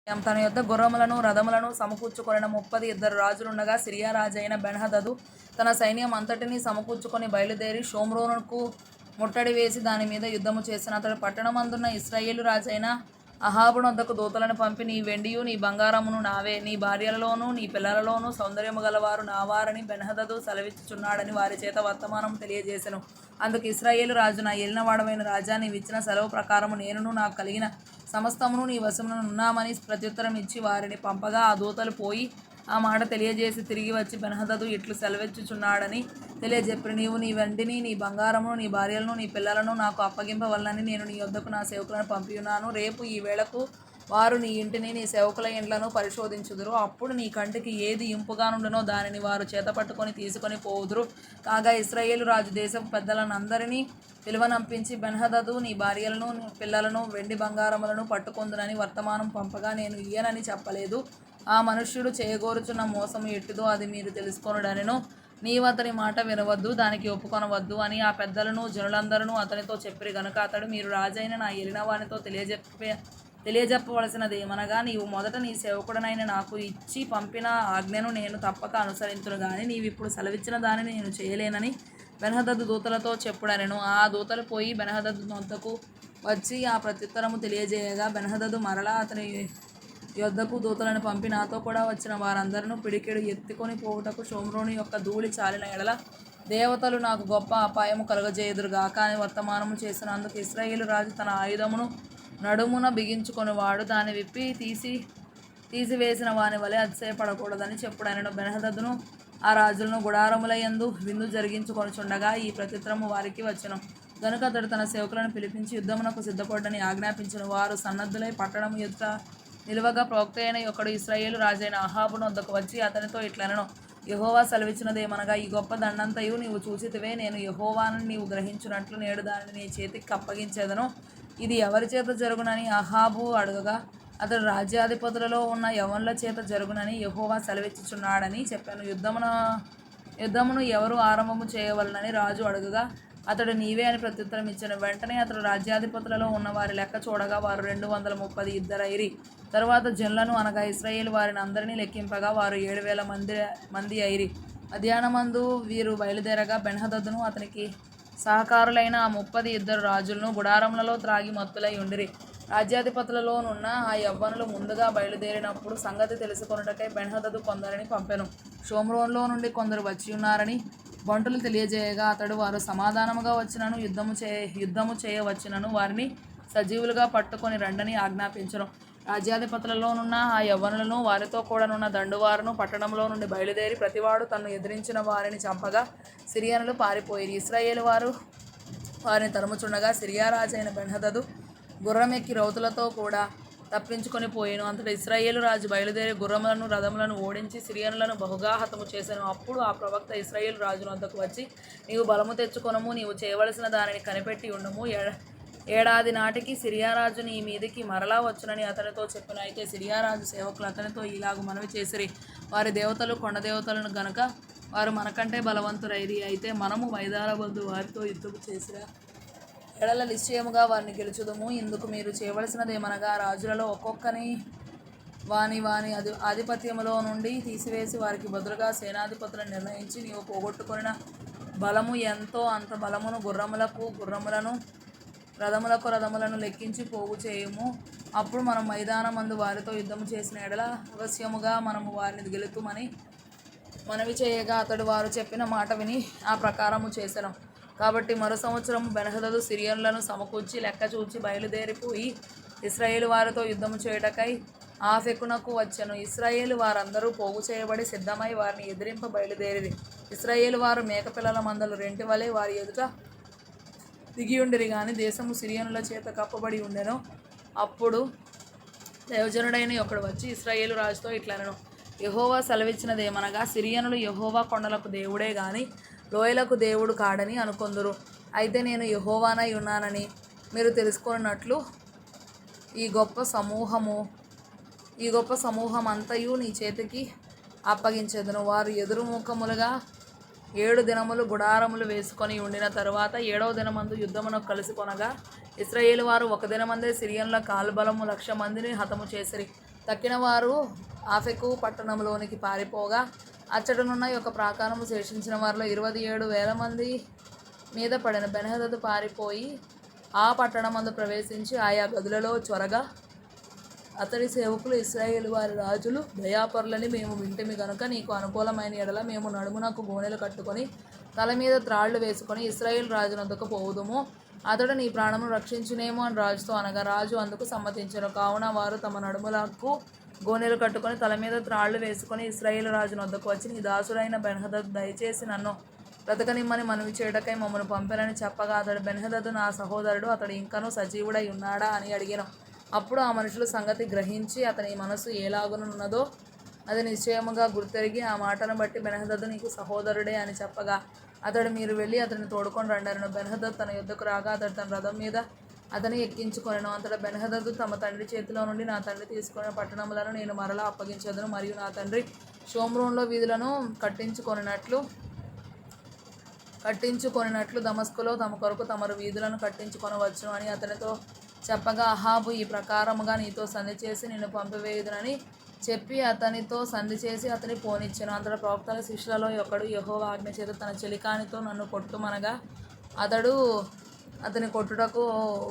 తన యొద్ద గుర్రములను రథములను సమకూర్చుకొనిన 32 రాజులుండగా సిరియా రాజైన బెన్హదదు తన సైన్యం అంతటినీ సమకూర్చుకొని బయలుదేరి షోమ్రోనుకు ముట్టడి వేసి దాని మీద యుద్ధము చేసిన. అతడు పట్టణమందున్న ఇశ్రాయేలు రాజైన అహాబునొద్దకు దూతలను పంపి, నీ వెండియు నీ బంగారమును నావే, నీ భార్యలలోనూ నీ పిల్లలలోనూ సౌందర్యము గలవారు నావారని బెన్హదదు సెలవిచ్చుచున్నాడని వారి చేత వర్తమానం తెలియజేసెను. అందుకు ఇశ్రాయేలు రాజు, నా ఏలినవాడవైన రాజా, నీవిచ్చిన సెలవు ప్రకారము నేనును నాకు కలిగిన సమస్తమును నీ వశమున ఉన్నామని ప్రత్యుత్తరం ఇచ్చి వారిని పంపగా, ఆ దూతలు పోయి ఆ మాట తెలియజేసి తిరిగి వచ్చి బెన్హదదు ఇట్లు సెలవిచ్చుచున్నాడని తెలియజెప్పిరి. నీవు నీ వెండిని నీ బంగారమును నీ భార్యలను నీ పిల్లలను నాకు అప్పగింపవలనని నేను నీ యొద్దకు నా సేవకులను పంపియున్నాను. రేపు ఈ వేళకు వారు నీ ఇంటిని నీ సేవకుల ఇండ్లను పరిశోధించుదురు. అప్పుడు నీ కంటికి ఏది ఇంపుగా నుండునో దానిని వారు చేతపట్టుకొని తీసుకొని పోవుదురు. కాగా ఇశ్రాయేలు రాజు దేశపు పెద్దలనందరినీ పిలువనంపించి, బెన్హదదు నీ భార్యలను పిల్లలను వెండి బంగారములను పట్టుకొందునని వర్తమానం పంపగా నేను ఇయ్యనని చెప్పలేదు. ఆ మనుష్యుడు చేయగోరుచున్న మోసము ఎట్టిదో అది మీరు తెలుసుకొనుడనెను. నీవు అతని మాట వినవద్దు, దానికి ఒప్పుకొనవద్దు అని ఆ పెద్దలను జనులందరూ అతనితో చెప్పిరి గనుక అతడు, మీరు రాజైన నా ఏలినవానితో తెలియజెప్పవలసినదేమనగా, నీవు మొదట నీ సేవకుడనైన నాకు ఇచ్చి పంపిన ఆజ్ఞను నేను తప్పక అనుసరింతును గాని నీవిప్పుడు సెలవిచ్చిన దానిని నేను చేయలేనని బెన్హదదు దూతలతో చెప్పుడనెను. ఆ దూతలు పోయి బెన్హదదు నొద్దకు వచ్చి ఆ ప్రత్యుత్తరము తెలియజేయగా, బెన్హదదు మరలా అతని యొద్దకు దూతలను పంపి, నాతో కూడా వచ్చిన వారందరూ పిడికెడు ఎత్తుకొని పోవుటకు షోమ్రోను యొక్క ధూళి చాలిన ఎడల దేవతలు నాకు గొప్ప అపాయము కలుగజేయుదురుగాక అని వర్తమానము చేసినందుకు ఇశ్రాయేలు రాజు తన ఆయుధమును నడుమున బిగించుకొనివాడు దాన్ని విప్పి తీసివేసిన వాని వలె అతిశయపడకూడదని చెప్పుడనెను. బెన్హదదును ఆ రాజులను గుడారముల యందు విందు జరిగించుకొనుచుండగా ఈ ప్రత్యుత్తరము వారికి వచ్చెను. గనుక అతడు తన సేవకులను పిలిపించి యుద్ధమునకు సిద్ధపడని ఆజ్ఞాపించెను. వారు సన్నద్ధులై పట్టణము ఎదుట నిలువగా ప్రవక్త అయిన ఒకడు ఇశ్రాయేలు రాజైన అహాబునొద్దకు వచ్చి అతనితో ఇట్లనెను, యెహోవా సెలవిచ్చినదేమనగా, ఈ గొప్ప దండంతయు నీవు చూసితివే. నేను యెహోవానని నీవు గ్రహించునట్లు నేడు దానిని నీ చేతికి అప్పగించెదను. ఇది ఎవరి చేత జరుగునని అహాబు అడగగా, అతడు రాజ్యాధిపతులలో ఉన్న యవనుల చేత జరుగునని యెహోవా సెలవిచ్చుచున్నాడని చెప్పాను. యుద్ధమును ఎవరు ఆరంభము చేయవలనని రాజు అడగగా, అతడు నీవే అని ప్రత్యుత్తరం ఇచ్చెను. వెంటనే అతడు రాజ్యాధిపతులలో ఉన్న వారి లెక్క చూడగా వారు 230 ఇద్దరైరి. తరువాత జనులను అనగా ఇశ్రాయేలు వారిని అందరినీ లెక్కింపగా వారు 7,000 మంది అయిరి. మధ్యాహ్నమందు వీరు బయలుదేరగా బెన్హదదును అతనికి సహకారులైన ఆ 32 రాజులను గుడారములలో త్రాగి మత్తులై ఉండిరి. రాజ్యాధిపతులలోనున్న ఆ యవ్వనులు ముందుగా బయలుదేరినప్పుడు సంగతి తెలుసుకొనుటకై బెన్హదదు కొందరిని పంపెను. షోమ్రోనులో నుండి కొందరు వచ్చియున్నారని బంటులు తెలియజేయగా, అతడు వారు సమాధానముగా వచ్చినను యుద్ధము చేయవచ్చునను వారిని సజీవులుగా పట్టుకొని రండని ఆజ్ఞాపించెను. రాజ్యాధిపతులలోనున్న ఆ యవ్వనులను వారితో కూడానున్న దండువారును పట్టణంలో నుండి బయలుదేరి ప్రతివాడు తన్ను ఎదిరించిన వారిని చంపగా సిరియనులు పారిపోయిరి. ఇశ్రాయేలు వారు వారిని తరుముచుండగా సిరియా రాజైన బెన్హదదు గుర్రమెక్కి రౌతులతో కూడా తప్పించుకొని పోయెను. అంతటా ఇశ్రాయేలు రాజు బయలుదేరి గుర్రములను రథములను ఓడించి సిరియనులను బహుగా హతము చేసెను. అప్పుడు ఆ ప్రవక్త ఇశ్రాయేలు రాజునొద్దకు వచ్చి, నీవు బలము తెచ్చుకొనుము, నీవు చేయవలసిన దానిని కనిపెట్టి ఉండుము. ఏడాది నాటికి సిరియారాజు నీ మీదికి మరలా వచ్చునని అతనితో చెప్పెను. అయితే సిరియారాజు సేవకులు అతనితో ఇలాగు మనవి చేసిరి, వారి దేవతలు కొండ దేవతలను గనుక వారు మనకంటే బలవంతురైరి. అయితే మనము మైదానమందు వారితో యుద్ధము చేసిరా ఎడల నిశ్చయముగా వారిని గెలుచుదుము. ఇందుకు మీరు చేయవలసినదేమనగా, రాజులలో ఒక్కొక్కని వాని ఆధిపత్యములో నుండి తీసివేసి వారికి బదులుగా సేనాధిపతులను నిర్ణయించి, నీవు పోగొట్టుకొనిన బలము ఎంతో అంత బలమును గుర్రములను రథములను లెక్కించి పోగు చేయుము. అప్పుడు మనం మైదానమందు వారితో యుద్ధము చేసిన ఎడల అవశ్యముగా మనము వారిని గెలుతుమని మనవి చేయగా, అతడు వారు చెప్పిన మాట విని ఆ ప్రకారము చేసెను. కాబట్టి మరో సంవత్సరము బెన్హదదు సిరియనులను సమకూర్చి లెక్క చూచి బయలుదేరిపోయి ఇశ్రాయేలు వారితో యుద్ధము చేయుటకై ఆఫెకునకు వచ్చెను. ఇశ్రాయేలు వారందరూ పోగు చేయబడి సిద్ధమై వారిని ఎదిరింప బయలుదేరిరి. ఇశ్రాయేలు వారు మేకపిల్లల మందలు రెంటి వలె వారి ఎదుట దిగియుండిరి గాని దేశము సిరియనుల చేత కప్పబడి ఉండెను. అప్పుడు దైవజనుడైన ఒకడు వచ్చి ఇశ్రాయేలు రాజుతో ఇట్లనెను, యెహోవా సెలవిచ్చినదేమనగా, సిరియనులు యెహోవా కొండలకు దేవుడే గాని లోయలకు దేవుడు కాడని అనుకొందురు. అయితే నేను యెహోవానై ఉన్నానని మీరు తెలుసుకొనున్నట్లు ఈ గొప్ప సమూహమంతయు నీ చేతికి అప్పగించెదను. వారు ఎదురుముఖములుగా 7 దినములు గుడారములు వేసుకొని ఉండిన తరువాత 7వ దినమందు యుద్ధమునకు కలిసి కొనగా ఇశ్రాయేలు వారు ఒక దినమందే సిరియనుల కాల్బలము 1,00,000 మందిని హతము చేసిరి. తక్కిన వారు ఆఫెకు పట్టణంలోనికి పారిపోగా అచ్చటనున్న యొక్క ప్రాకారము శేషించిన వారిలో 27,000 మంది మీద పడిన. బెన్హదదు పారిపోయి ఆ పట్టణమందు ప్రవేశించి ఆయా గదులలో చొరగా అతడి సేవకులు ఇశ్రాయేలు వారి రాజులు దయాపరులని మేము వింటిమి గనుక నీకు అనుకూలమైన ఎడల మేము నడుమునకు గోనెలు కట్టుకొని తల మీద త్రాళ్ళు వేసుకొని ఇశ్రాయేల్ రాజునందుకు పోవుదుము, అతడు నీ ప్రాణమును రక్షించునేమో అని రాజుతో అనగా రాజు అందుకు సమ్మతించను. కావున వారు తమ నడుములకు గోనెలు కట్టుకొని తల మీద త్రాళ్ళు వేసుకొని ఇశ్రాయేలు రాజునొద్దకు వచ్చి, నీ దాసుడైన బెన్హదదు దయచేసి నన్ను బ్రతకనిమ్మని మనవి చేయటకై మమ్మను పంపెనని చెప్పగా అతడు, బెన్హదదు నా సహోదరుడు, అతడు ఇంకనూ సజీవుడై ఉన్నాడా అని అడిగాను. అప్పుడు ఆ మనుషులు సంగతి గ్రహించి అతని మనసు ఎలాగునున్నదో అది నిశ్చయముగా గుర్తెరిగి ఆ మాటను బట్టి బెన్హదదు నీకు సహోదరుడే అని చెప్పగా అతడు, మీరు వెళ్ళి అతన్ని తోడుకొని రండరను. బెన్హదదు తన యుద్ధకు రాగా అతడు తన రథం మీద అతని ఎక్కించుకొనెను. అంతటా బెన్హదదు తమ తండ్రి చేతిలో నుండి నా తండ్రి తీసుకున్న పట్టణములను నేను మరలా అప్పగించదును, మరియు నా తండ్రి షోమ్రోన్లో వీధులను కట్టించుకొనినట్లు దమస్కులో తమ కొరకు తమరు వీధులను కట్టించుకొనవచ్చును అని అతనితో చెప్పగా, అహాబు ఈ ప్రకారముగా నీతో సంధి చేసి నిన్ను పంపివేయుదునని చెప్పి అతనితో సంధి చేసి అతని పోనిచ్చెను. అంతటా ప్రవక్తల శిష్యులలో ఒకడు యెహోవా ఆజ్ఞ చేత తన చెలికానితో నన్ను కొట్టుమనగా అతడు అతని కొట్టుటకు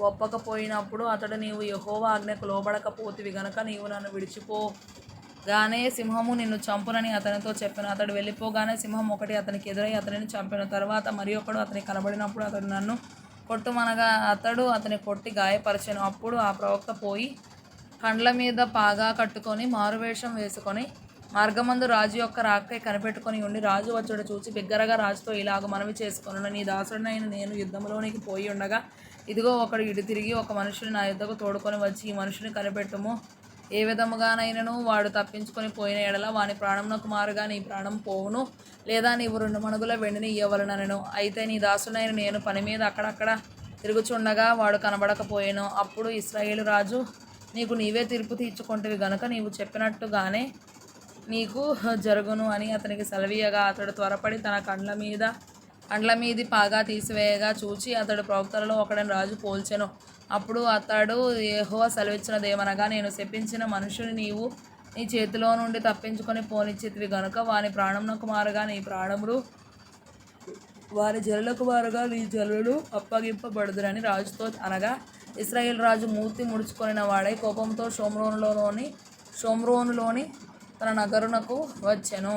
ఒప్పకపోయినప్పుడు అతడు, నీవు యెహోవా ఆజ్ఞకు లోబడకపోతివి గనుక నీవు నన్ను విడిచిపోగానే సింహము నిన్ను చంపునని అతనితో చెప్పాను. అతడు వెళ్ళిపోగానే సింహం ఒకటి అతనికి ఎదురై అతనిని చంపాను. తర్వాత మరి ఒకడు అతనికి కనబడినప్పుడు అతడు నన్ను కొట్టుమనగా అతడు అతని కొట్టి గాయపరచెను. అప్పుడు ఆ ప్రవక్త పోయి కండ్ల మీద పాగా కట్టుకొని మారువేషం వేసుకొని మార్గమందు రాజు యొక్క రాకై కనిపెట్టుకొని ఉండి రాజు వచ్చుట చూచి బిగ్గరగా రాజుతో ఇలాగ మనవి చేసుకొనెను, నీ దాసుడినైన నేను యుద్ధంలోనికి పోయి ఉండగా ఇదిగో ఒకడు ఇటు తిరిగి ఒక మనుషుని నా యుద్ధకు తోడుకొని వచ్చి, ఈ మనుషుని కనిపెట్టుము, ఏ విధముగానైనను వాడు తప్పించుకొని పోయిన ఎడల వాని ప్రాణమునకు మారుగా నీ ప్రాణం పోవును, లేదా నీవు 2 మణుగుల వెండిని ఇయ్యవలెననెను. అయితే నీ దాసుడైన నేను పని మీద అక్కడక్కడ తిరుగుచుండగా వాడు కనబడకపోయెను. అప్పుడు ఇశ్రాయేలు రాజు, నీకు నీవే తీర్పు తీర్చుకొంటివి గనుక నీవు చెప్పినట్టుగానే నీకు జరుగును అని అతనికి సెలవీయగా అతడు త్వరపడి తన కండ్ల మీది పాగా తీసివేయగా చూచి అతడు ప్రవక్తలలో ఒకడని రాజు పోల్చెను. అప్పుడు అతడు, యెహోవా సెలవిచ్చినదేమనగా, నేను శపించిన మనుషుని నీవు నీ చేతిలో నుండి తప్పించుకొని పోనిచ్చితివి గనుక వాని ప్రాణమునకు మారుగా నీ ప్రాణములు, వారి జనులకు మారుగా నీ జనులు అప్పగింపబడుదురని రాజుతో అనగా, ఇశ్రాయేలు రాజు మూర్తి ముడుచుకొనిన వాడై కోపంతో షోమ్రోనులోని తన నగరునకు వచ్చెను.